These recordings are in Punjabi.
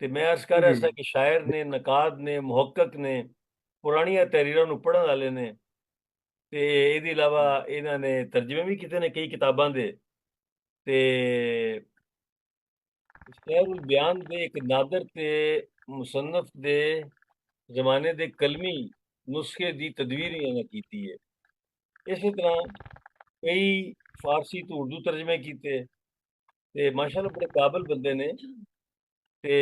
ਤੇ ਮੈਂ ਅਰਜ਼ ਕਰ ਰਿਹਾ ਸੀ ਕਿ ਸ਼ਾਇਰ ਨੇ, ਨਕਾਦ ਨੇ, ਮੁਹੱਕਕ ਨੇ, ਪੁਰਾਣੀਆਂ ਤਹਿਰੀਰਾਂ ਨੂੰ ਪੜ੍ਹਨ ਵਾਲੇ ਨੇ ਤੇ ਇਹਦੇ ਇਲਾਵਾ ਇਹਨਾਂ ਨੇ ਤਰਜਮੇ ਵੀ ਕੀਤੇ ਨੇ ਕਈ ਕਿਤਾਬਾਂ ਦੇ। ਤੇ ਸ਼ਹਿਰੁਲ ਬਿਆਨ ਦੇ ਇੱਕ ਨਾਦਰ ਤੇ ਮੁਸੰਨਫ ਦੇ ਜ਼ਮਾਨੇ ਦੇ ਕਲਮੀ ਨੁਸਖੇ ਦੀ ਤਦਵੀਰ ਇਹਨਾਂ ਕੀਤੀ ਹੈ। ਇਸੇ ਤਰ੍ਹਾਂ ਕਈ ਫਾਰਸੀ ਤੋਂ ਉਰਦੂ ਤਰਜਮੇ ਕੀਤੇ ਤੇ ਮਾਸ਼ਾਅੱਲਾ ਬੜੇ ਕਾਬਲ ਬੰਦੇ ਨੇ। ਤੇ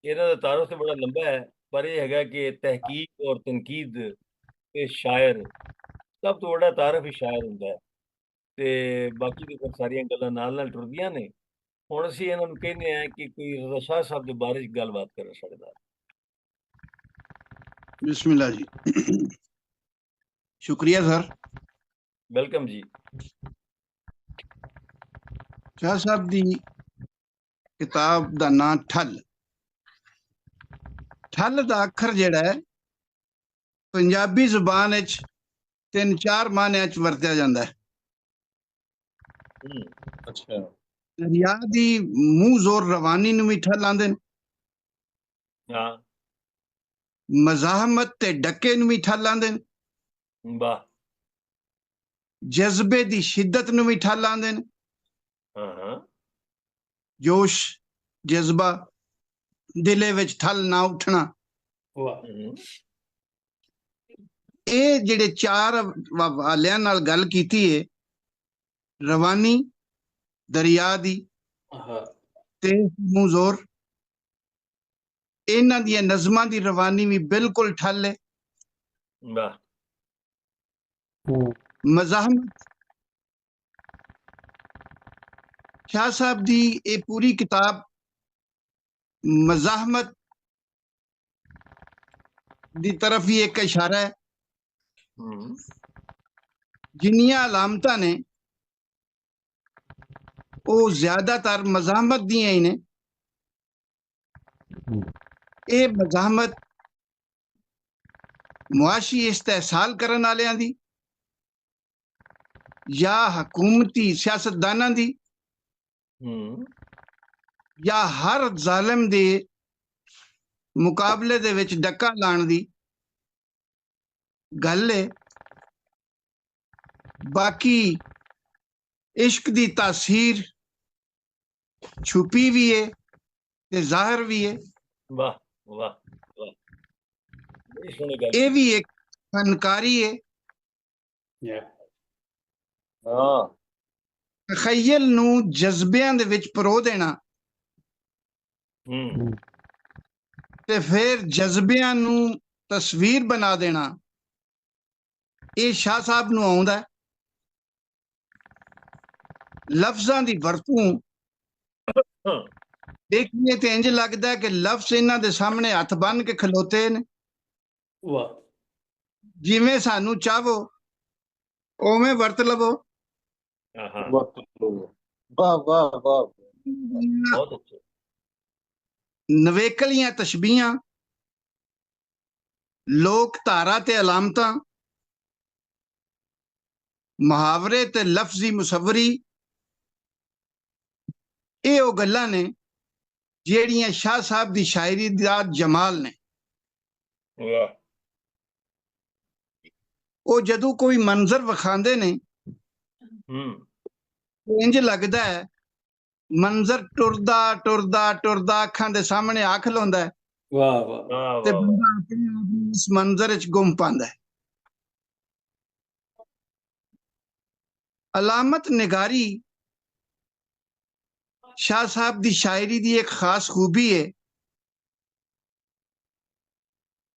ਇਹਨਾਂ ਦਾ ਤਾਰਫ ਤੇ ਬੜਾ ਲੰਬਾ ਹੈ, ਪਰ ਇਹ ਹੈਗਾ ਕਿ ਤਹਿਕੀਕ ਔਰ ਤਨਕੀਦ ਤੇ ਸ਼ਾਇਰ ਸਭ ਤੋਂ ਵੱਡਾ ਤਾਰਫ ਹੀ ਸ਼ਾਇਰ ਹੁੰਦਾ ਹੈ। ਤੇ ਬਾਕੀ ਦੀ ਫਿਰ ਸਾਰੀਆਂ ਗੱਲਾਂ ਨਾਲ ਨਾਲ ਟੁਰਦੀਆਂ ਨੇ। ਹੁਣ ਅਸੀਂ ਇਹਨਾਂ ਨੂੰ ਕਹਿੰਦੇ ਆ ਕਿ ਕੋਈ ਰਜ਼ਾ ਸ਼ਾਹ ਸਾਹਿਬ ਦੇ ਬਾਰੇ 'ਚ ਗੱਲਬਾਤ ਕਰੇ ਸਾਡੇ ਨਾਲ। बिस्मिल्लाह जी। शुक्रिया सर। वेलकम जी। शाह साहब दी किताब दा नाम ठल। ठल दा अखर जेड़ा है पंजाबी जुबान विच 3-4 माने च वरत्या जांदा है। अच्छा। दरिया दी मूंह जोर रवानी नूं भी ठल आंदे ने। हाँ। मज़ाहमत ते डके नूं भी ठल आंदे ने। वाह। जज्बे दी शिद्दत नूं भी ठल आंदे ने। हाँ हाँ। जोश जज्बा दिले विच ठल ना उठना। वाह। ये जेड़े 4 हवालियां नाल गल कीती है, रवानी, दरिया दी ते मूंह जोर, इन्हां दी नज़मां दी रवानी भी बिल्कुल ठल है। वाह। मज़ाहमत शाह साहब दी ये पूरी किताब मज़ाहमत दी तरफ ही एक इशारा है। जिन्नियां अलामतां ने वो ज्यादातर मज़ाहमत दियां ही ने। ये मज़ाहमत मुआशी इस्तेहसाल करन वालियां दी या हकूमती सियासतदानां दी या हर जालिम दे मुकाबले दे विच डक्का लाण दी गल है। बाकी इश्क दी तासीर छुपी भी है ते जाहिर भी है। वाह वाह वाह। ये भी एक फनकारी है। हाँ। तखय्युल नूं जज्बियां दे विच परो देना ते फिर जज्बियां नूं तस्वीर बना देना, ये शाह साहब नूं आउंदा है। लफ्जां दी वरतों देखिए तो इंज लगता है कि लफ्ज इन्हां दे सामने हथ बन के खलोते ने। जिवें सानू चाहो उवें वर्त लवो। वाह वाह वाह। बहुत अच्छे। नवेकलियां तशबीहां, लोक धारा ते अलामतां, मुहावरे ते लफ्जी मुसवरी, ये वो गल्लां ने जेड़ियां शाह साहब दी शायरी दा जमाल ने। वो जदों कोई मंजर विखांदे ने इंज लगदा है मंजर टुरदा टुरदा टुरदा अखां दे सामने आ खलोंदा है। वाह वाह। ते बंदा अपने आप नूं इस मंजर च गुम पांदा है। अलामत निगारी शाह साहब दी शायरी दी एक खास खूबी है।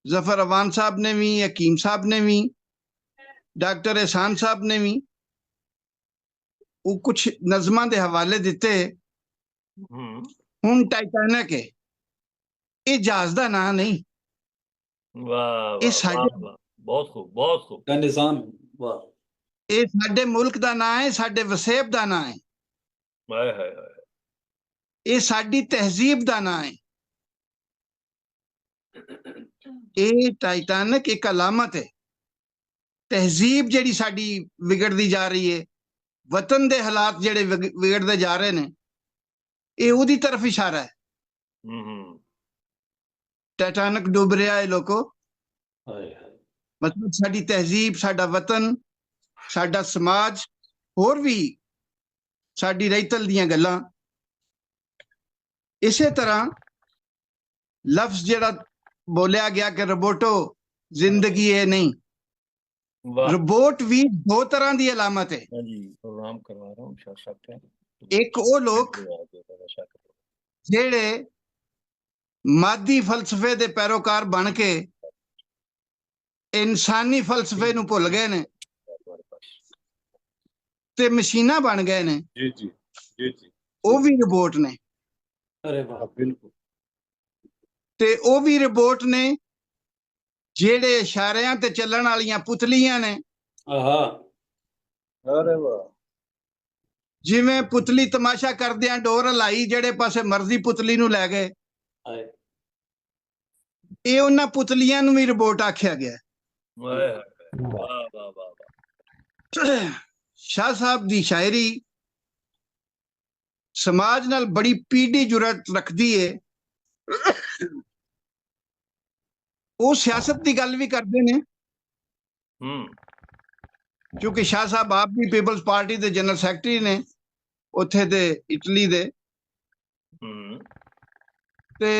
जफर अवान साहब ने भी, हकीम साहब ने भी, डॉक्टर एहसान साहब ने भी वो कुछ नज़मां दे हवाले दिते। हुण टाइटैनिक है, ये जहाज दा नाम नहीं। वाह वाह वाह। बहुत खूब बहुत खूब। निजाम। वाह। ये साडे मुल्क दा नाम है, साडे वसेब दा नाम है। हाय हाय हाय। ये साडी तहजीब दा नाम है। ये टाइटैनिक एक अलामत है। तहजीब जेड़ी साडी विगड़दी जा रही है, वतन दे हालात जेड़े विगड़दे जा रहे ने, ये उदी तरफ इशारा है। ਹੂੰ ਟੈਟਾਨਿਕ ਡੁੱਬ ਰਿਹਾ ਹੈ ਲੋਕੋ। ਹਾਏ ਹਾਏ। ਮਤਲਬ ਸਾਡੀ ਤਹਿਜ਼ੀਬ, ਸਾਡਾ ਵਤਨ, ਸਾਡਾ ਸਮਾਜ, ਹੋਰ ਵੀ ਸਾਡੀ ਰਹਿਤਲ ਦੀਆਂ ਗੱਲਾਂ। ਇਸੇ ਤਰ੍ਹਾਂ ਲਫ਼ਜ਼ ਜਿਹੜਾ ਬੋਲਿਆ ਗਿਆ ਕਿ ਰੋਬੋਟੋ ਜ਼ਿੰਦਗੀ ਇਹ ਨਹੀਂ, ਵਾਹ ਰੋਬੋਟ ਵੀ ਦੋ ਤਰ੍ਹਾਂ ਦੀ ਅਲਾਮਤ ਹੈ। हाँ जी प्रोग्राम करवा रहा हूँ शाह साहब का ਇੱਕ ਉਹ ਲੋਕ ਜਿਹੜੇ ਮਾਦੀ ਫਲਸਫੇ ਦੇ ਪੈਰੋਕਾਰ ਬਣ ਕੇ ਇਨਸਾਨੀ ਫਲਸਫੇ ਨੂੰ ਭੁੱਲ ਗਏ ਨੇ ਤੇ ਮਸ਼ੀਨਾਂ ਬਣ ਗਏ ਨੇ, ਜੀ ਜੀ ਜੀ ਜੀ। ਉਹ ਵੀ ਰਿਬੋਟ ਨੇ। ਅਰੇ ਵਾਹ, ਬਿਲਕੁਲ। ਤੇ ਉਹ ਵੀ ਰਿਬੋਟ ਨੇ ਜਿਹੜੇ ਇਸ਼ਾਰਿਆਂ ਤੇ ਚੱਲਣ ਵਾਲੀਆਂ ਪੁਤਲੀਆਂ ਨੇ। ਆਹਾ। ਅਰੇ ਵਾਹ। ਜਿਵੇਂ ਪੁਤਲੀ ਤਮਾਸ਼ਾ ਕਰਦਿਆਂ ਡੋਰ ਹਲਾਈ, ਜਿਹੜੇ ਪਾਸੇ ਮਰਜ਼ੀ ਪੁਤਲੀ ਨੂੰ ਲੈ ਗਏ। ਹਾਏ। ਇਹ ਉਹਨਾਂ ਪੁਤਲੀਆਂ ਨੂੰ ਵੀ ਰਿਬੋਟ ਆਖਿਆ ਗਿਆ। वाह वाह वाह वाह ਸ਼ਾਹ ਸਾਹਿਬ ਦੀ ਸ਼ਾਇਰੀ ਸਮਾਜ ਨਾਲ ਬੜੀ ਪੀੜੀ ਜੁਰਤ ਰੱਖਦੀ ਏ। ਉਹ ਸਿਆਸਤ ਦੀ ਗੱਲ ਵੀ ਕਰਦੇ ਨੇ, ਕਿਉਂਕਿ ਸ਼ਾਹ ਸਾਹਿਬ ਆਪ ਵੀ ਪੀਪਲਸ ਪਾਰਟੀ ਦੇ ਜਨਰਲ ਸੈਕਟਰੀ ਨੇ ਉੱਥੇ ਦੇ ਇਟਲੀ ਦੇ। ਤੇ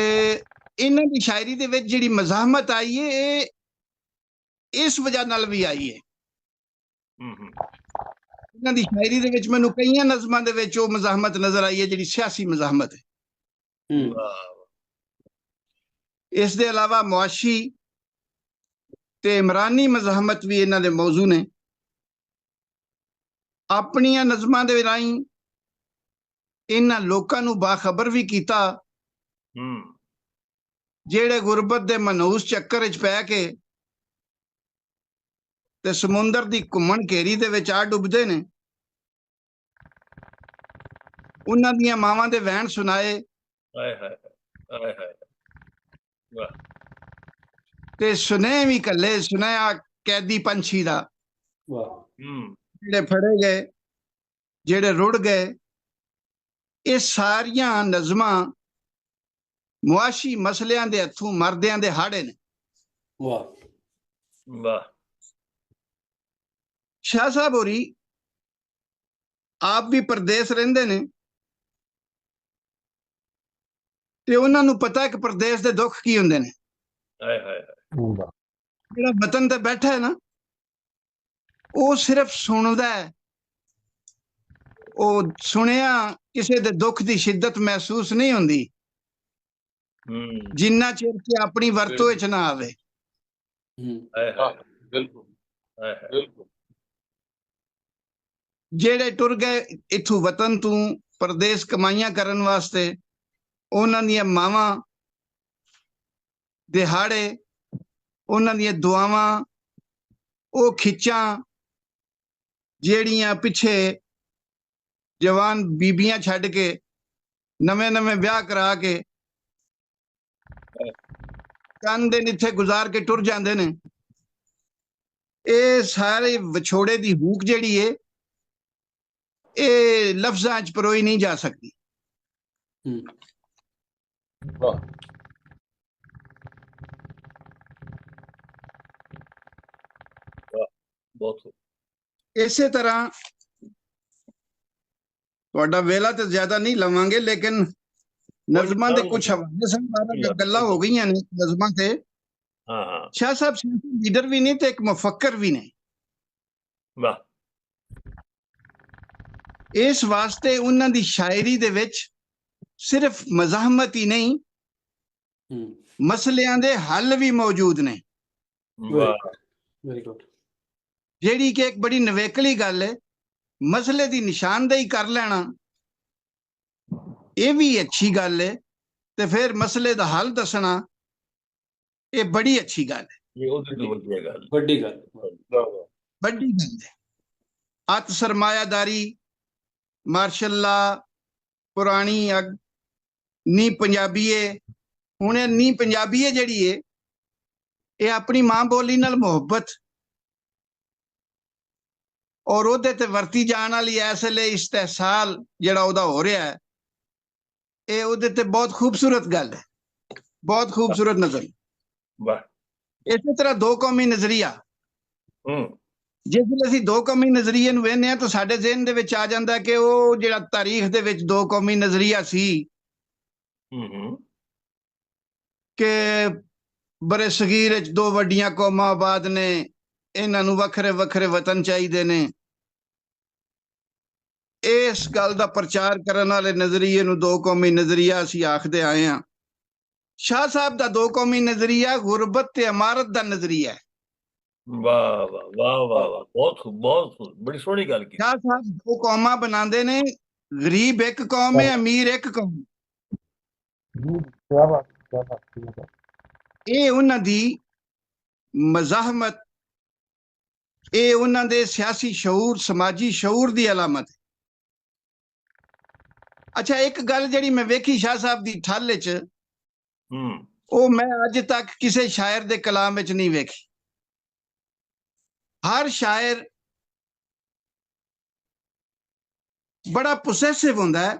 ਇਹਨਾਂ ਦੀ ਸ਼ਾਇਰੀ ਦੇ ਵਿੱਚ ਜਿਹੜੀ ਮਜ਼ਾਹਮਤ ਆਈ ਹੈ, ਇਹ ਇਸ ਵਜ੍ਹਾ ਨਾਲ ਵੀ ਆਈ ਹੈ। ਇਹਨਾਂ ਦੀ ਸ਼ਾਇਰੀ ਦੇ ਵਿੱਚ ਮੈਨੂੰ ਕਈਆਂ ਨਜ਼ਮਾਂ ਦੇ ਵਿੱਚ ਉਹ ਮਜ਼ਾਹਮਤ ਨਜ਼ਰ ਆਈ ਹੈ ਜਿਹੜੀ ਸਿਆਸੀ ਮਜ਼ਾਹਮਤ ਹੈ। ਇਸ ਦੇ ਇਲਾਵਾ ਮੁਆਸ਼ੀ ਤੇ ਇਮਰਾਨੀ ਮਜ਼ਾਹਮਤ ਵੀ ਇਹਨਾਂ ਦੇ ਮੌਜੂ ਨੇ। ਆਪਣੀਆਂ ਨਜ਼ਮਾਂ ਦੇ ਰਾਹੀਂ ਇਹਨਾਂ ਲੋਕਾਂ ਨੂੰ ਬਾਖਬਰ ਵੀ ਕੀਤਾ ਜਿਹੜੇ ਗੁਰਬਤ ਦੇ ਮਨਹੂਸ ਚੱਕਰ ਵਿੱਚ ਪੈ ਕੇ ਤੇ ਸਮੁੰਦਰ ਦੀ ਘੁੰਮਣ ਘੇਰੀ ਦੇ ਵਿੱਚ ਆ ਡੁੱਬਦੇ ਨੇ। ਉਹਨਾਂ ਦੀਆਂ ਮਾਵਾਂ ਦੇ ਵਹਿਣ ਸੁਣਾਏ ਤੇ ਸੁਨੇ ਵੀ ਕੱਲੇ ਸੁਣਿਆ ਕੈਦੀ ਪੰਛੀ ਦਾ। ਜਿਹੜੇ ਫੜੇ ਗਏ, ਜਿਹੜੇ ਰੁੜ ਗਏ, ਇਹ ਸਾਰੀਆਂ ਨਜ਼ਮਾਂ ਮੁਆਸ਼ੀ ਮਸਲਿਆਂ ਦੇ ਹੱਥੋਂ ਮਰਦਿਆਂ ਦੇ ਹਾੜੇ ਨੇ। ਵਾਹ ਵਾਹ। ਸ਼ਾਹ ਸਾਹਿਬ ਹੋਰੀ ਆਪ ਵੀ ਪਰਦੇਸ ਰਹਿੰਦੇ ਨੇ ਤੇ ਉਹਨਾਂ ਨੂੰ ਪਤਾ ਕਿ ਪਰਦੇਸ ਦੇ ਦੁੱਖ ਕੀ ਹੁੰਦੇ ਨੇ। ਜਿਹੜਾ ਵਤਨ ਤੇ ਬੈਠਾ ਹੈ ਨਾ, ਉਹ ਸਿਰਫ ਸੁਣਦਾ ਹੈ। ਉਹ ਸੁਣਿਆ ਕਿਸੇ ਦੇ ਦੁੱਖ ਦੀ ਸ਼ਿੱਦਤ ਮਹਿਸੂਸ ਨਹੀਂ ਹੁੰਦੀ ਜਿੰਨਾ ਚਿਰ ਕਿ ਆਪਣੀ ਵਰਤੋਂ ਵਿੱਚ ਨਾ ਆਵੇ। ਬਿਲਕੁਲ ਬਿਲਕੁਲ। ਜਿਹੜੇ ਟੁਰ ਗਏ ਇੱਥੋਂ ਵਤਨ ਤੋਂ ਪਰਦੇਸ ਕਮਾਈਆਂ ਕਰਨ ਵਾਸਤੇ, ਉਹਨਾਂ ਦੀਆਂ ਮਾਵਾਂ ਦਿਹਾੜੇ, ਉਹਨਾਂ ਦੀਆਂ ਦੁਆਵਾਂ, ਉਹ ਖਿੱਚਾਂ ਜਿਹੜੀਆਂ ਪਿੱਛੇ ਜਵਾਨ ਬੀਬੀਆਂ ਛੱਡ ਕੇ ਨਵੇਂ ਵਿਆਹ ਕਰਾ ਕੇ ਚੰਦ ਦਿਨ ਇੱਥੇ ਗੁਜ਼ਾਰ ਕੇ ਟੁਰ ਜਾਂਦੇ ਨੇ, ਇਹ ਸਾਰੇ ਵਿਛੋੜੇ ਦੀ ਹੂਕ ਜਿਹੜੀ ਏ, ਇਹ ਲਫ਼ਜ਼ਾਂ 'ਚ ਪਰੋਈ ਨਹੀਂ ਜਾ ਸਕਦੀ। ਬਹੁਤ। ਇਸੇ ਤਰ੍ਹਾਂ ਤੁਹਾਡਾ ਵੇਲਾ ਤੇ ਜ਼ਿਆਦਾ ਨਹੀਂ ਲਵਾਂਗੇ, ਲੇਕਿਨ ਨਜ਼ਮਾਂ ਦੇ ਕੁਝ ਹਵਾਲੇ ਸਾਹਮਣੇ ਗੱਲਾਂ ਹੋ ਗਈਆਂ ਨੇ ਨਜ਼ਮਾਂ ਤੇ। ਸ਼ਾਹ ਸਾਹਿਬ ਲੀਡਰ ਵੀ ਨੇ ਤੇ ਇੱਕ ਮੁਫੱਕਰ ਵੀ ਨੇ। ਵਾਹ। ਇਸ ਵਾਸਤੇ ਉਹਨਾਂ ਦੀ ਸ਼ਾਇਰੀ ਦੇ ਵਿੱਚ ਸਿਰਫ ਮਜ਼ਾਹਮਤ ਹੀ ਨਹੀਂ, ਮਸਲਿਆਂ ਦੇ ਹੱਲ ਵੀ ਮੌਜੂਦ ਨੇ। Very good. ਜਿਹੜੀ ਕਿ ਇੱਕ ਬੜੀ ਨਵੇਕਲੀ ਗੱਲ ਹੈ। ਮਸਲੇ ਦੀ ਨਿਸ਼ਾਨਦੇਹੀ ਕਰ ਲੈਣਾ ਇਹ ਵੀ ਅੱਛੀ ਗੱਲ ਹੈ, ਤੇ ਫਿਰ ਮਸਲੇ ਦਾ ਹੱਲ ਦੱਸਣਾ ਇਹ ਬੜੀ ਅੱਛੀ ਗੱਲ ਹੈ। ਵੱਡੀ ਗੱਲ ਹੈ। ਅੱਤ ਸਰਮਾਇਆਦਾਰੀ, ਮਾਰਸ਼ਲ ਲਾ, ਪੁਰਾਣੀ ਅੱਗ, ਨੀ ਪੰਜਾਬੀਏ। ਹੁਣ ਇਹ ਨੀ ਪੰਜਾਬੀਏ ਜਿਹੜੀ ਏ, ਇਹ ਆਪਣੀ ਮਾਂ ਬੋਲੀ ਨਾਲ ਮੁਹੱਬਤ ਔਰ ਉਹਦੇ ਤੇ ਵਰਤੀ ਜਾਣ ਵਾਲੀ ਇਸ ਵੇਲੇ ਇਸਤਹਿਸਾਲ ਜਿਹੜਾ ਉਹਦਾ ਹੋ ਰਿਹਾ ਹੈ, ਇਹ ਉਹਦੇ ਤੇ ਬਹੁਤ ਖੂਬਸੂਰਤ ਗੱਲ ਹੈ, ਬਹੁਤ ਖੂਬਸੂਰਤ ਨਜ਼ਰ। ਵਾਹ। ਇਸੇ ਤਰ੍ਹਾਂ ਦੋ ਕੌਮੀ ਨਜ਼ਰੀਆ, ਜਿਸ ਵੇਲੇ ਅਸੀਂ ਦੋ ਕੌਮੀ ਨਜ਼ਰੀਏ ਨੂੰ ਵੇਖਦੇ ਹਾਂ ਤਾਂ ਸਾਡੇ ਜ਼ਿਹਨ ਦੇ ਵਿੱਚ ਆ ਜਾਂਦਾ ਕਿ ਉਹ ਜਿਹੜਾ ਤਾਰੀਖ ਦੇ ਵਿੱਚ ਦੋ ਕੌਮੀ ਨਜ਼ਰੀਆ ਸੀ ਕਿ ਬਰੇ ਸਗੀਰ ਵਿੱਚ ਦੋ ਵੱਡੀਆਂ ਕੌਮਾਂ ਆਬਾਦ ਨੇ, ਇਹਨਾਂ ਨੂੰ ਵੱਖਰੇ ਵੱਖਰੇ ਵਤਨ ਚਾਹੀਦੇ ਨੇ। ਇਸ ਗੱਲ ਦਾ ਪ੍ਰਚਾਰ ਕਰਨ ਵਾਲੇ ਨਜ਼ਰੀਏ ਨੂੰ ਦੋ ਕੌਮੀ ਨਜ਼ਰੀਆ ਅਸੀਂ ਆਖਦੇ ਆਏ ਹਾਂ। ਸ਼ਾਹ ਸਾਹਿਬ ਦਾ ਦੋ ਕੌਮੀ ਨਜ਼ਰੀਆ ਗੁਰਬਤ ਤੇ ਇਮਾਰਤ ਦਾ ਨਜ਼ਰੀਆ ਹੈ। ਵਾਹ ਵਾਹ ਵਾਹ ਵਾਹ ਵਾਹ, ਬਹੁਤ ਖੂਬ, ਬਹੁਤ ਖੂਬ, ਬੜੀ ਸੋਹਣੀ ਗੱਲ ਕੀਤੀ। ਸ਼ਾਹ ਸਾਹਿਬ ਦੋ ਕੌਮਾਂ ਬਣਾਉਂਦੇ ਨੇ, ਗਰੀਬ ਇੱਕ ਕੌਮ ਹੈ, ਅਮੀਰ ਇੱਕ ਕੌਮ। ਇਹ ਉਹਨਾਂ ਦੀ ਮਜ਼ਾਹਮਤ, ਇਹ ਉਹਨਾਂ ਦੇ ਸਿਆਸੀ ਸ਼ਊਰ, ਸਮਾਜੀ ਸ਼ਊਰ ਦੀ ਅਲਾਮਤ ਹੈ। ਅੱਛਾ, ਇੱਕ ਗੱਲ ਜਿਹੜੀ ਮੈਂ ਵੇਖੀ ਸ਼ਾਹ ਸਾਹਿਬ ਦੀ ਠੱਲ ਵਿੱਚ, ਉਹ ਮੈਂ ਅੱਜ ਤੱਕ ਕਿਸੇ ਸ਼ਾਇਰ ਦੇ ਕਲਾਮ ਵਿੱਚ ਨਹੀਂ ਵੇਖੀ। ਹਰ ਸ਼ਾਇਰ ਬੜਾ ਪੋਸੈਸਿਵ ਹੁੰਦਾ ਹੈ।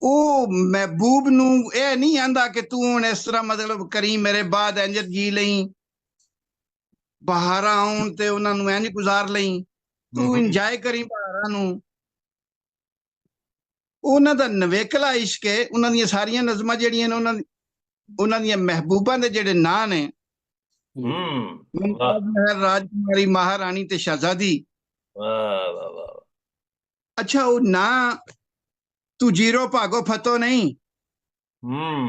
ਉਹ ਮਹਿਬੂਬ ਨੂੰ ਇਹ ਨਹੀਂ ਆਂਦਾ ਕਿ ਤੂੰ ਹੁਣ ਇਸ ਤਰ੍ਹਾਂ ਮਤਲਬ ਕਰੀ, ਮੇਰੇ ਬਾਅਦ ਇੰਜ ਜੀ ਲਈ, ਬਹਾਰਾਂ ਆਉਣ ਤੇ ਉਹਨਾਂ ਨੂੰ ਇੰਜ ਗੁਜ਼ਾਰ ਲਈ, ਤੂੰ ਇੰਜੋਏ ਕਰੀ ਬਹਾਰਾਂ ਨੂੰ। ਉਹਨਾਂ ਦਾ ਨਵੇਕਲਾ ਇਸ਼ਕ ਹੈ। ਉਹਨਾਂ ਦੀਆਂ ਸਾਰੀਆਂ ਨਜ਼ਮਾਂ ਜਿਹੜੀਆਂ ਨੇ ਉਹਨਾਂ ਦੀਆਂ ਮਹਿਬੂਬਾਂ ਦੇ ਜਿਹੜੇ ਨਾਂ ਨੇ, ਮੁਮਤਾਜ਼ ਮਹਿਲ, ਰਾਜਕੁਮਾਰੀ, ਮਹਾਰਾਣੀ ਤੇ ਸ਼ਹਿਜ਼ਾਦੀ। ਅੱਛਾ, ਉਹ ਨਾਂ ਤੂੰ ਜੀਰੋ ਭਾਗੋ ਫਤੋ ਨਹੀਂ,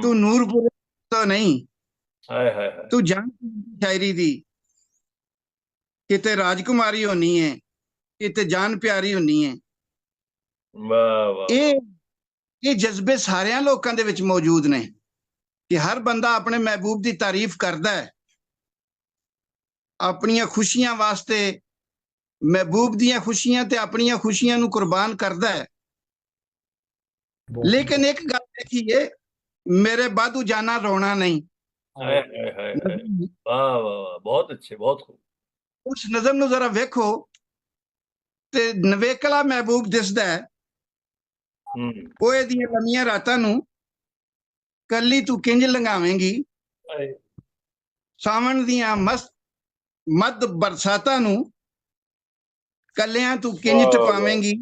ਤੂੰ ਨੂਰਪੁਰ ਫਤੋ ਨਹੀਂ, ਤੂੰ ਜਾਨ ਸ਼ਾਇਰੀ ਦੀ ਕਿਤੇ ਰਾਜਕੁਮਾਰੀ ਹੋਣੀ ਹੈ, ਕਿਤੇ ਜਾਨ ਪਿਆਰੀ ਹੋਣੀ ਹੈ। ਇਹ ਜਜ਼ਬੇ ਸਾਰਿਆਂ ਲੋਕਾਂ ਦੇ ਵਿੱਚ ਮੌਜੂਦ ਨੇ ਕਿ ਹਰ ਬੰਦਾ ਆਪਣੇ ਮਹਿਬੂਬ ਦੀ ਤਾਰੀਫ ਕਰਦਾ ਹੈ, ਆਪਣੀਆਂ ਖੁਸ਼ੀਆਂ ਵਾਸਤੇ ਮਹਿਬੂਬ ਦੀਆਂ ਖੁਸ਼ੀਆਂ ਤੇ ਆਪਣੀਆਂ ਖੁਸ਼ੀਆਂ ਨੂੰ ਕੁਰਬਾਨ ਕਰਦਾ ਹੈ। ਲੇਕਿਨ ਇੱਕ ਗੱਲ ਦੇਖੀਏ, ਮੇਰੇ ਬਾਦੂ ਜਾਨਾ ਰੋਣਾ ਨਹੀਂ। ਵਾਹ ਵਾਹ, ਬਹੁਤ ਅੱਛੇ, ਬਹੁਤ ਖੂਬ। ਉਸ ਨਜ਼ਮ ਨੂੰ ਜ਼ਰਾ ਵੇਖੋ ਤੇ ਨਵੇਕਲਾ ਮਹਿਬੂਬ ਦਿਸਦਾ ਹੈ। ਉਹ ਇਹਦੀਆਂ ਲੰਮੀਆਂ ਰਾਤਾਂ ਨੂੰ ਕੱਲੀ ਤੂੰ ਕਿੰਜ ਲੰਘਾਵੇਂਗੀ, ਸਾਵਣ ਦੀਆਂ ਮੱਧ ਬਰਸਾਤਾਂ ਨੂੰ ਕੱਲਿਆਂ ਤੂੰ ਕਿੰਜ ਟਪਾਵੇਂਗੀ।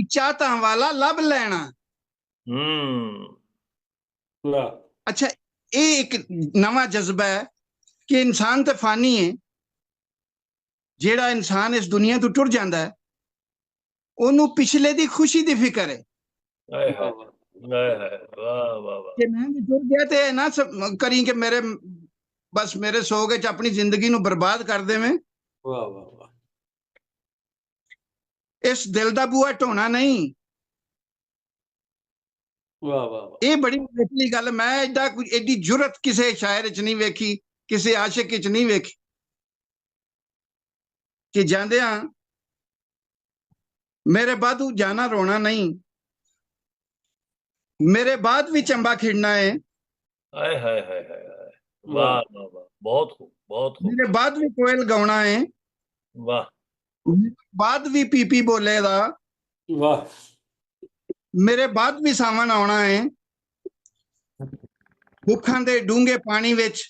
ਚਾਹਤਾਂ ਵਾਲਾ ਲੱਭ ਲੈਣਾ। ਅੱਛਾ, ਇਹ ਇੱਕ ਨਵਾਂ ਜਜ਼ਬਾ ਹੈ ਕਿ ਇਨਸਾਨ ਤੇ ਫਾਨੀ ਹੈ। ਜਿਹੜਾ ਇਨਸਾਨ ਇਸ ਦੁਨੀਆ ਤੋਂ ਟੁਰ ਜਾਂਦਾ ਹੈ, ਉਹਨੂੰ ਪਿਛਲੇ ਦੀ ਖੁਸ਼ੀ ਦੀ ਫਿਕਰ ਹੈ। ਕਿ ਮੈਂ ਵੀ ਟੁਰ ਗਿਆ ਤੇ ਨਾ ਕਰੀ ਕਿ ਮੇਰੇ ਸੋਗ ਵਿੱਚ ਆਪਣੀ ਜ਼ਿੰਦਗੀ ਨੂੰ ਬਰਬਾਦ ਕਰ ਦੇਵੇਂ। ਇਸ ਦਿਲ ਦਾ ਬੂਹਾ ਢੋਣਾ ਨਹੀਂ। ਇਹ ਬੜੀ ਮੁਸ਼ਕਿਲ ਗੱਲ, ਮੈਂ ਐਡੀ ਜੁਰਤ ਕਿਸੇ ਸ਼ਾਇਰ ਚ ਨਹੀਂ ਵੇਖੀ, ਕਿਸੇ ਆਸ਼ਿਕ ਚ ਨਹੀਂ ਵੇਖੀ ਕਿ ਜਾਂਦਿਆਂ ਮੇਰੇ ਬਾਦੂ ਜਾਣਾ ਰੋਣਾ ਨਹੀਂ, ਮੇਰੇ ਬਾਅਦ ਵੀ ਚੰਬਾ ਖਿੜਨਾ ਹੈ। ਹਾਏ ਹਾਏ ਹਾਏ ਹਾਏ, ਵਾਹ ਵਾਹ ਵਾਹ, ਬਹੁਤ ਖੂਬ, ਬਹੁਤ ਖੂਬ। ਮੇਰੇ ਬਾਅਦ ਵੀ ਕੋਇਲ ਗਾਉਣਾ ਹੈ। ਵਾਹ। ਬਾਅਦ ਵੀ ਪੀਪੀ ਬੋਲੇਗਾ। ਵਾਹ। ਮੇਰੇ ਬਾਅਦ ਵੀ ਸਾਵਣ ਆਉਣਾ ਹੈ। ਦੁੱਖਾਂ ਦੇ ਡੂੰਘੇ ਪਾਣੀ ਵਿੱਚ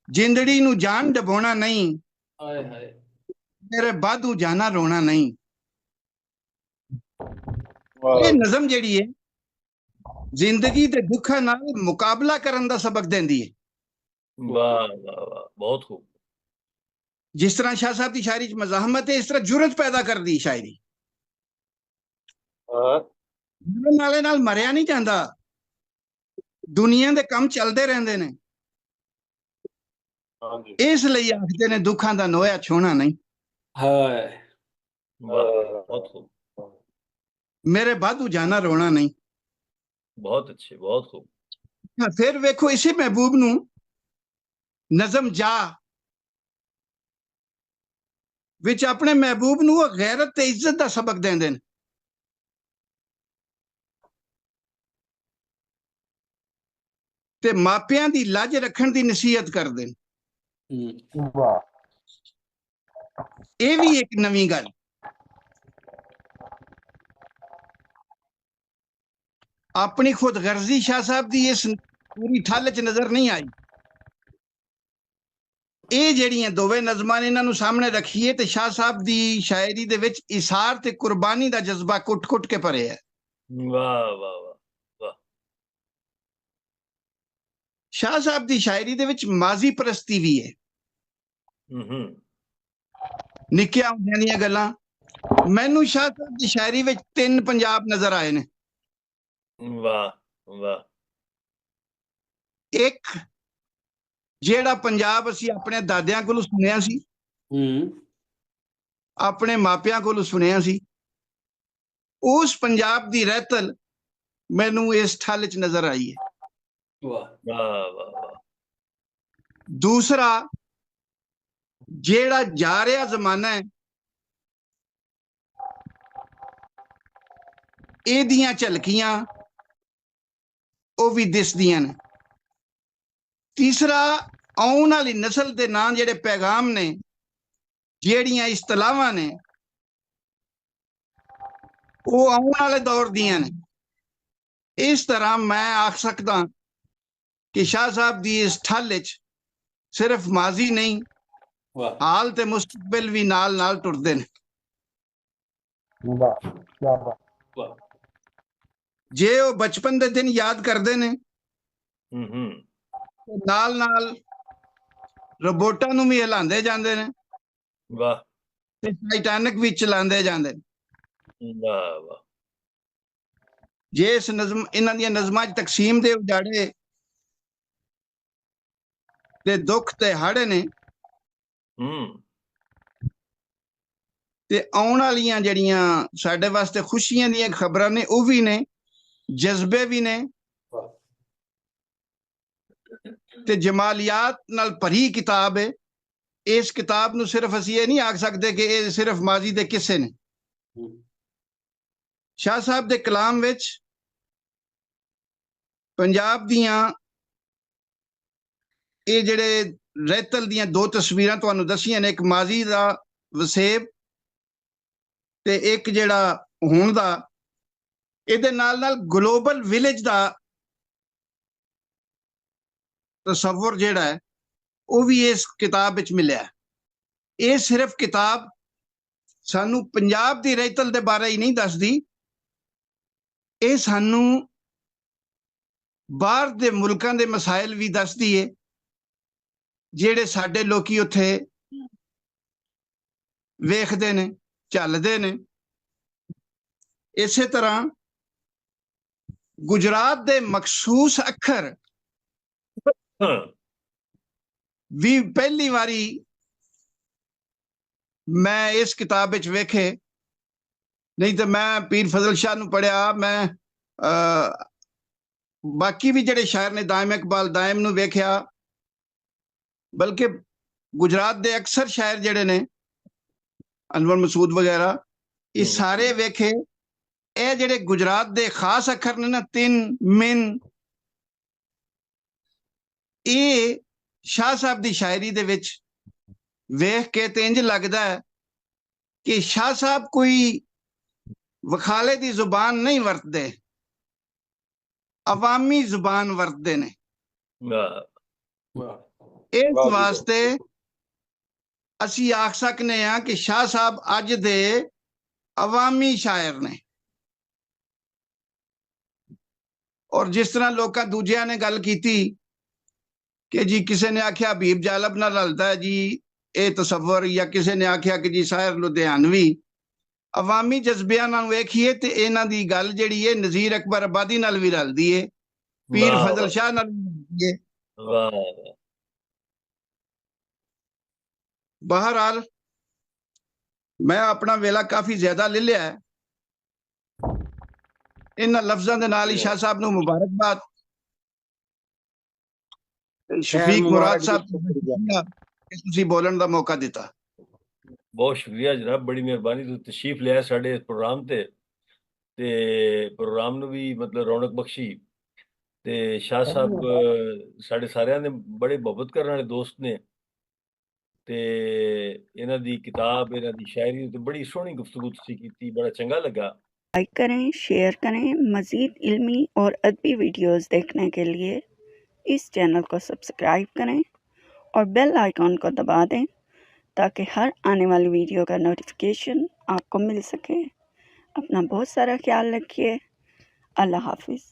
ਜਿੰਦੜੀ ਨੂੰ ਜਾਨ ਡਬੋਣਾ ਨਹੀਂ। ਹਾਏ ਹਾਏ, ਮੇਰੇ ਬਾਦੂ ਜਾਣਾ ਰੋਣਾ ਨਹੀਂ। ਇਹ ਨਜ਼ਮ ਜਿਹੜੀ ਹੈ ਜ਼ਿੰਦਗੀ ਦੇ ਦੁੱਖਾਂ ਨਾਲ ਮੁਕਾਬਲਾ ਕਰਨ ਦਾ ਸਬਕ ਦਿੰਦੀ ਹੈ। ਵਾਹ ਵਾਹ ਵਾਹ, ਬਹੁਤ ਖੂਬ। ਜਿਸ ਤਰ੍ਹਾਂ ਸ਼ਾਹ ਸਾਹਿਬ ਦੀ ਸ਼ਾਇਰੀ ਚ ਮਜ਼ਾਹਮਤ ਹੈ, ਇਸ ਤਰ੍ਹਾਂ ਜੁਰਤ ਪੈਦਾ ਕਰਦੀ ਸ਼ਾਇਰੀ। ਨਾਲੇ ਨਾਲ ਮਰਿਆ ਨਹੀਂ ਜਾਂਦਾ, ਦੁਨੀਆ ਦੇ ਕੰਮ ਚੱਲਦੇ ਰਹਿੰਦੇ ਨੇ। ਇਸ ਲਈ ਆਖਦੇ ਨੇ ਦੁੱਖਾਂ ਦਾ ਨੋਇਆ ਛੋਣਾ ਨਹੀਂ। ਬਹੁਤ ਖੂਬ। ਮੇਰੇ ਬਾਦੂ ਜਾਣਾ ਰੋਣਾ ਨਹੀਂ। ਬਹੁਤ ਅੱਛੇ, ਬਹੁਤ ਖੂਬ। ਫਿਰ ਵੇਖੋ ਇਸੇ ਮਹਿਬੂਬ ਨੂੰ ਨਜ਼ਮ ਜਾ ਵਿੱਚ ਆਪਣੇ ਮਹਿਬੂਬ ਨੂੰ ਉਹ ਗੈਰਤ ਤੇ ਇੱਜ਼ਤ ਦਾ ਸਬਕ ਦਿੰਦੇ ਨੇ। ਤੇ ਮਾਪਿਆਂ ਦੀ ਲੱਜ ਰੱਖਣ ਦੀ ਨਸੀਹਤ ਕਰਦੇ ਨੇ। ਇਹ ਵੀ ਇੱਕ ਨਵੀਂ ਗੱਲ। ਆਪਣੀ ਖੁਦਗਰਜ਼ੀ ਸ਼ਾਹ ਸਾਹਿਬ ਦੀ ਇਸ ਪੂਰੀ ਠੱਲ 'ਚ ਨਜ਼ਰ ਨਹੀਂ ਆਈ। ਇਹ ਜਿਹੜੀਆਂ ਦੋਵੇਂ ਨਜ਼ਮਾਂ ਨੇ ਇਹਨਾਂ ਨੂੰ ਸਾਹਮਣੇ ਰੱਖੀਏ ਤੇ ਸ਼ਾਹ ਸਾਹਿਬ ਦੀ ਸ਼ਾਇਰੀ ਦੇ ਵਿੱਚ ਇਸਾਰ ਤੇ ਕੁਰਬਾਨੀ ਦਾ ਜਜ਼ਬਾ ਕੁੱਟ-ਕੁੱਟ ਕੇ ਭਰਿਆ ਹੈ। ਵਾਹ ਵਾਹ ਵਾਹ ਵਾਹ। ਸ਼ਾਹ ਸਾਹਿਬ ਦੀ ਸ਼ਾਇਰੀ ਦੇ ਵਿੱਚ ਮਾਜ਼ੀ ਪ੍ਰਸਤੀ ਵੀ ਹੈ। ਨਿੱਕਿਆਂ ਹੁੰਦਿਆਂ ਦੀਆਂ ਗੱਲਾਂ। ਮੈਨੂੰ ਸ਼ਾਹ ਸਾਹਿਬ ਦੀ ਸ਼ਾਇਰੀ ਵਿੱਚ 3 ਪੰਜਾਬ ਨਜ਼ਰ ਆਏ ਨੇ। ਵਾਹ ਵਾਹ। ਇੱਕ ਜਿਹੜਾ ਪੰਜਾਬ ਅਸੀਂ ਆਪਣੇ ਦਾਦਿਆਂ ਕੋਲੋਂ ਸੁਣਿਆ ਸੀ, ਆਪਣੇ ਮਾਪਿਆਂ ਕੋਲੋਂ ਸੁਣਿਆ ਸੀ, ਉਸ ਪੰਜਾਬ ਦੀ ਰਹਿਤਲ ਮੈਨੂੰ ਇਸ ਠੱਲ 'ਚ ਨਜ਼ਰ ਆਈ ਹੈ। ਵਾਹ ਵਾਹ ਵਾਹ। ਦੂਸਰਾ ਜਿਹੜਾ ਜਾ ਰਿਹਾ ਜ਼ਮਾਨਾ ਹੈ, ਇਹਦੀਆਂ ਝਲਕੀਆਂ ਉਹ ਵੀ ਦਿਸਦੀਆਂ ਨੇ। ਤੀਸਰਾ ਆਉਣ ਵਾਲੀ ਨਸਲ ਦੇ ਨਾਂ ਜਿਹੜੇ ਪੈਗਾਮ ਨੇ, ਜਿਹੜੀਆਂ ਇਸਤਲਾਹਾਂ ਨੇ, ਉਹ ਆਉਣ ਵਾਲੇ ਦੌਰ ਦੀਆਂ ਨੇ। ਇਸ ਤਰ੍ਹਾਂ ਮੈਂ ਆਖ ਸਕਦਾ ਕਿ ਸ਼ਾਹ ਸਾਹਿਬ ਦੀ ਇਸ ਠੱਲ ਵਿੱਚ ਸਿਰਫ ਮਾਜ਼ੀ ਨਹੀਂ, ਹਾਲ ਤੇ ਮੁਸਤਕਬਲ ਵੀ ਨਾਲ ਨਾਲ ਟੁਰਦੇ ਨੇ। ਜੇ ਉਹ ਬਚਪਨ ਦੇ ਦਿਨ ਯਾਦ ਕਰਦੇ ਨੇ, ਨਾਲ ਨਾਲ ਰੋਬੋਟਾਂ ਨੂੰ ਵੀ ਹਿਲਾਉਂਦੇ ਜਾਂਦੇ ਨੇ। ਵਾਹ। ਤੇ ਟਾਈਟੈਨਿਕ ਵੀ ਚਲਾਉਂਦੇ ਜਾਂਦੇ ਨੇ। ਵਾਹ ਵਾਹ। ਜੇ ਇਸ ਨਜ਼ਮ ਇਹਨਾਂ ਦੀਆਂ ਨਜ਼ਮਾਂ 'ਚ ਤਕਸੀਮ ਦੇ ਉਜਾੜੇ ਤੇ ਦੁੱਖ ਤੇ ਹਾੜੇ ਨੇ, ਤੇ ਆਉਣ ਵਾਲੀਆਂ ਜਿਹੜੀਆਂ ਸਾਡੇ ਵਾਸਤੇ ਖੁਸ਼ੀਆਂ ਦੀਆਂ ਖਬਰਾਂ ਨੇ, ਉਹ ਵੀ ਨੇ, ਜਜ਼ਬੇ ਵੀ ਨੇ, ਤੇ ਜਮਾਲੀਆਤ ਨਾਲ ਭਰੀ ਕਿਤਾਬ ਹੈ। ਇਸ ਕਿਤਾਬ ਨੂੰ ਸਿਰਫ ਅਸੀਂ ਇਹ ਨਹੀਂ ਆਖ ਸਕਦੇ ਕਿ ਇਹ ਸਿਰਫ ਮਾਜ਼ੀ ਦੇ ਕਿੱਸੇ ਨੇ। ਸ਼ਾਹ ਸਾਹਿਬ ਦੇ ਕਲਾਮ ਵਿੱਚ ਪੰਜਾਬ ਦੀਆਂ ਇਹ ਜਿਹੜੇ ਰਹਿਤਲ ਦੀਆਂ 2 ਤਸਵੀਰਾਂ ਤੁਹਾਨੂੰ ਦੱਸੀਆਂ ਨੇ, ਇੱਕ ਮਾਜ਼ੀ ਦਾ ਵਸੇਬ ਤੇ ਇੱਕ ਜਿਹੜਾ ਹੁਣ ਦਾ, ਇਹਦੇ ਨਾਲ ਨਾਲ ਗਲੋਬਲ ਵਿਲੇਜ ਦਾ ਤਸਵਰ ਜਿਹੜਾ ਹੈ ਉਹ ਵੀ ਇਸ ਕਿਤਾਬ ਵਿੱਚ ਮਿਲਿਆ। ਇਹ ਸਿਰਫ ਕਿਤਾਬ ਸਾਨੂੰ ਪੰਜਾਬ ਦੀ ਰਹਿਤਲ ਦੇ ਬਾਰੇ ਹੀ ਨਹੀਂ ਦੱਸਦੀ, ਇਹ ਸਾਨੂੰ ਬਾਹਰ ਦੇ ਮੁਲਕਾਂ ਦੇ ਮਸਾਇਲ ਵੀ ਦੱਸਦੀ ਹੈ, ਜਿਹੜੇ ਸਾਡੇ ਲੋਕੀ ਉੱਥੇ ਵੇਖਦੇ ਨੇ, ਝੱਲਦੇ ਨੇ। ਇਸੇ ਤਰ੍ਹਾਂ ਗੁਜਰਾਤ ਦੇ ਮਖਸੂਸ ਅੱਖਰ ਵੀ ਪਹਿਲੀ ਵਾਰੀ ਮੈਂ ਇਸ ਕਿਤਾਬ ਵਿੱਚ ਵੇਖੇ, ਨਹੀਂ ਤਾਂ ਮੈਂ ਪੀਰ ਫਜ਼ਲ ਸ਼ਾਹ ਨੂੰ ਪੜ੍ਹਿਆ, ਮੈਂ ਬਾਕੀ ਵੀ ਜਿਹੜੇ ਸ਼ਾਇਰ ਨੇ, ਦਾਇਮ ਇਕਬਾਲ ਦਾਇਮ ਨੂੰ ਵੇਖਿਆ, ਬਲਕਿ ਗੁਜਰਾਤ ਦੇ ਅਕਸਰ ਸ਼ਾਇਰ ਜਿਹੜੇ ਨੇ, ਅਨਵਰ ਮਸੂਦ ਵਗੈਰਾ, ਇਹ ਸਾਰੇ ਵੇਖੇ। ਇਹ ਜਿਹੜੇ ਗੁਜਰਾਤ ਦੇ ਖਾਸ ਅੱਖਰ ਨੇ ਨਾ, 3 ਮਿਨ, ਇਹ ਸ਼ਾਹ ਸਾਹਿਬ ਦੀ ਸ਼ਾਇਰੀ ਦੇ ਵਿੱਚ ਵੇਖ ਕੇ ਤੇ ਇੰਜ ਲੱਗਦਾ ਹੈ ਕਿ ਸ਼ਾਹ ਸਾਹਿਬ ਕੋਈ ਵਖਾਲੇ ਦੀ ਜ਼ੁਬਾਨ ਨਹੀਂ ਵਰਤਦੇ, ਅਵਾਮੀ ਜ਼ੁਬਾਨ ਵਰਤਦੇ ਨੇ। ਇਸ ਵਾਸਤੇ ਅਸੀਂ ਆਖ ਸਕਨੇ ਹਾਂ ਕਿ ਸ਼ਾਹ ਸਾਹਿਬ ਅੱਜ ਦੇ ਅਵਾਮੀ ਸ਼ਾਇਰ ਨੇ। ਔਰ ਜਿਸ ਤਰ੍ਹਾਂ ਲੋਕਾਂ ਦੂਜਿਆਂ ਨੇ ਗੱਲ ਕੀਤੀ ਕਿ ਜੀ ਕਿਸੇ ਨੇ ਆਖਿਆ ਹਬੀਬ ਜਾਲਬ ਨਾਲ ਰਲਦਾ ਹੈ ਜੀ ਇਹ ਤਸਵਰ, ਜਾਂ ਕਿਸੇ ਨੇ ਆਖਿਆ ਕਿ ਜੀ ਸ਼ਾਇਰ ਲੁਧਿਆਣਵੀ, ਅਵਾਮੀ ਜਜ਼ਬਿਆਂ ਨਾਲ ਵੇਖੀਏ ਤੇ ਇਹਨਾਂ ਦੀ ਗੱਲ ਜਿਹੜੀ ਹੈ ਨਜ਼ੀਰ ਅਕਬਰ ਆਬਾਦੀ ਨਾਲ ਵੀ ਰਲਦੀ ਹੈ, ਪੀਰ ਫਜ਼ਲ ਸ਼ਾਹ ਨਾਲ ਵੀ ਰਲਦੀ ਹੈ। ਬਹਰਹਾਲ ਮੈਂ ਆਪਣਾ ਵੇਲਾ ਕਾਫੀ ਜ਼ਿਆਦਾ ਲੈ ਲਿਆ ਹੈ। ਇਹਨਾਂ ਲਫ਼ਜ਼ਾਂ ਦੇ ਨਾਲ ਹੀ ਸ਼ਾਹ ਸਾਹਿਬ ਨੂੰ ਮੁਬਾਰਕਬਾਦ। ਸ਼ਫੀਕ ਮੁਰਾਦ ਸਾਹਿਬ ਕਿ ਤੁਸੀਂ ਬੋਲਣ ਦਾ ਮੌਕਾ ਦਿੱਤਾ। ਬਹੁਤ ਸ਼ੁਕਰੀਆ ਜਨਾਬ, ਬੜੀ ਮਿਹਰਬਾਨੀ। ਤੁਸੀਂ ਤਸ਼ਰੀਫ ਲਿਆ ਸਾਡੇ ਪ੍ਰੋਗਰਾਮ ਤੇ ਪ੍ਰੋਗਰਾਮ ਨੂੰ ਵੀ ਮਤਲਬ ਰੌਣਕ ਬਖਸ਼ੀ। ਤੇ ਸ਼ਾਹ ਸਾਹਿਬ ਸਾਡੇ ਸਾਰਿਆਂ ਦੇ ਬੜੇ ਮੁਹੱਬਤ ਕਰਨ ਵਾਲੇ ਦੋਸਤ ਨੇ, ਤੇ ਇਹਨਾਂ ਦੀ ਕਿਤਾਬ, ਇਹਨਾਂ ਦੀ ਸ਼ਾਇਰੀ ਤੇ ਬੜੀ ਸੋਹਣੀ ਗੁਫ਼ਤਗੂ ਤੁਸੀਂ ਕੀਤੀ, ਬੜਾ ਚੰਗਾ ਲੱਗਾ। लाइक करें, शेयर करें। मज़ीद इल्मी और अदबी वीडियोस देखने के लिए इस चैनल को सब्सक्राइब करें और बेल आइकॉन को दबा दें ताकि हर आने वाली वीडियो का नोटिफिकेशन आपको मिल सके। अपना बहुत सारा ख्याल रखिए। अल्लाह हाफिज़।